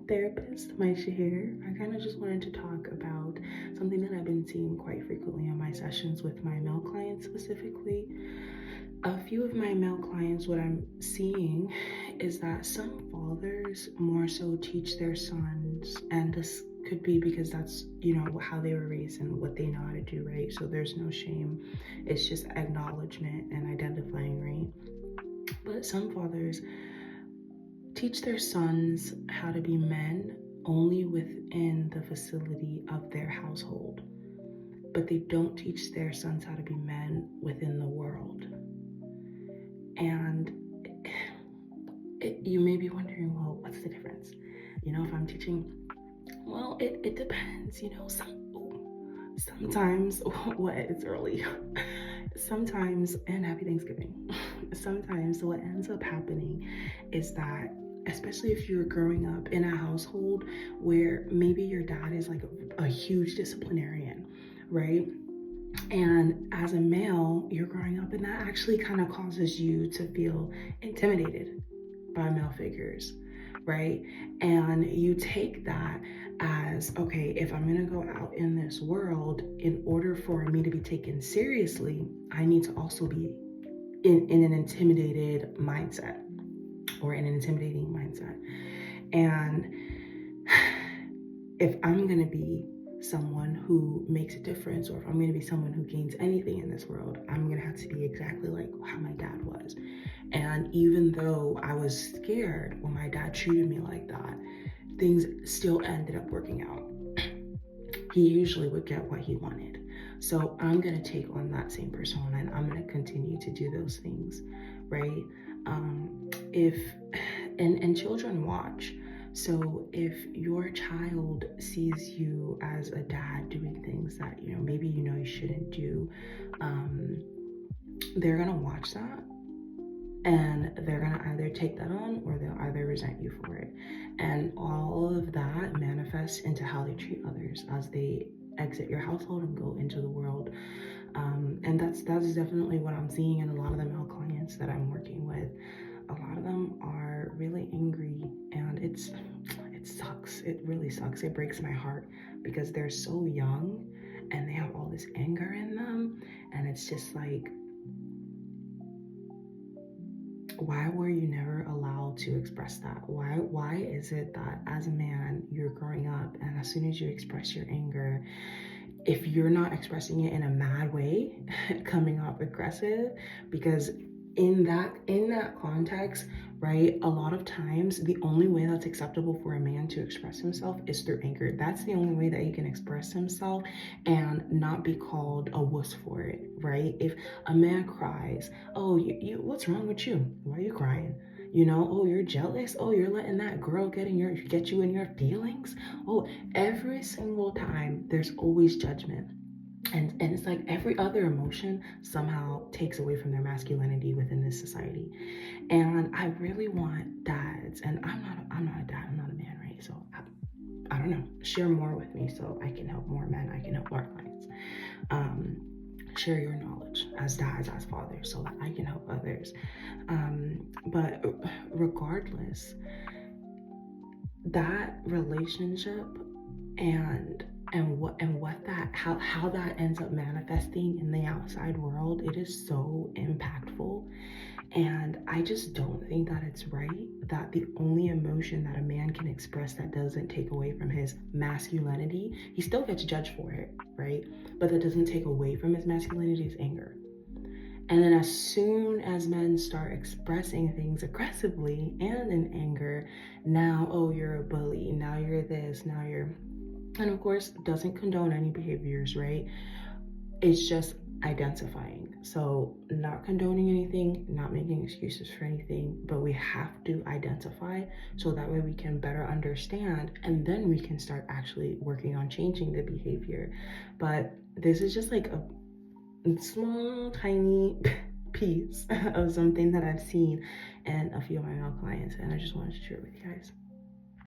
therapist, Maisha here. I kind of just wanted to talk about something that I've been seeing quite frequently in my sessions with my male clients specifically. A few of my male clients, what I'm seeing is that some fathers more so teach their sons, and this could be because that's, how they were raised and what they know how to do, right? So there's no shame. It's just acknowledgement and identifying, right? But some fathers teach their sons how to be men only within the facility of their household, but they don't teach their sons how to be men within the world. And you may be wondering, well, what's the difference? If I'm teaching, well, it depends, sometimes, what, it's early. Sometimes, and happy Thanksgiving. Sometimes what ends up happening is that, especially if you're growing up in a household where maybe your dad is like a huge disciplinarian, right? And as a male, you're growing up, and that actually kind of causes you to feel intimidated by male figures, right? And you take that as, okay, if I'm gonna go out in this world, in order for me to be taken seriously, I need to also be in an intimidated mindset, or in an intimidating mindset. And if I'm gonna be someone who makes a difference, or if I'm gonna be someone who gains anything in this world, I'm gonna have to be exactly like how my dad was. And even though I was scared when my dad treated me like that, things still ended up working out. He usually would get what he wanted. So I'm gonna take on that same persona, and I'm gonna continue to do those things, right? And children watch. So if your child sees you as a dad doing things that, maybe you shouldn't do, they're gonna watch that, and they're gonna either take that on, or they'll either resent you for it. And all of that manifests into how they treat others as they exit your household and go into the world. And that's definitely what I'm seeing in a lot of the male clients that I'm working with. A lot of them are really angry, and it sucks. It really sucks. It breaks my heart because they're so young and they have all this anger in them, and it's just like, why were you never allowed to express that? Why is it that as a man you're growing up, and as soon as you express your anger, if you're not expressing it in a mad way, coming off aggressive, because in that context, right, a lot of times the only way that's acceptable for a man to express himself is through anger. That's the only way that he can express himself and not be called a wuss for it, right? If a man cries, oh, you what's wrong with you? Why are you crying? Oh, you're jealous. Oh, you're letting that girl get you in your feelings. Oh, every single time there's always judgment. And it's like every other emotion somehow takes away from their masculinity within this society. And I really want dads, and I'm not a dad, I'm not a man, right? So I don't know, share more with me so I can help more men, I can help more clients. Share your knowledge as dads, as fathers, so that I can help others. But regardless, that relationship and what that how that ends up manifesting in the outside world, it is so impactful. And I just don't think that it's right that the only emotion that a man can express that doesn't take away from his masculinity, he still gets judged for it, right? But that doesn't take away from his masculinity, is anger. And then as soon as men start expressing things aggressively and in anger, now, oh, you're a bully, now you're this, now you're, and of course, doesn't condone any behaviors, right? It's just identifying. So not condoning anything, not making excuses for anything, but we have to identify so that way we can better understand, and then we can start actually working on changing the behavior. But this is just like a small, tiny piece of something that I've seen in a few of my male clients, and I just wanted to share it with you guys.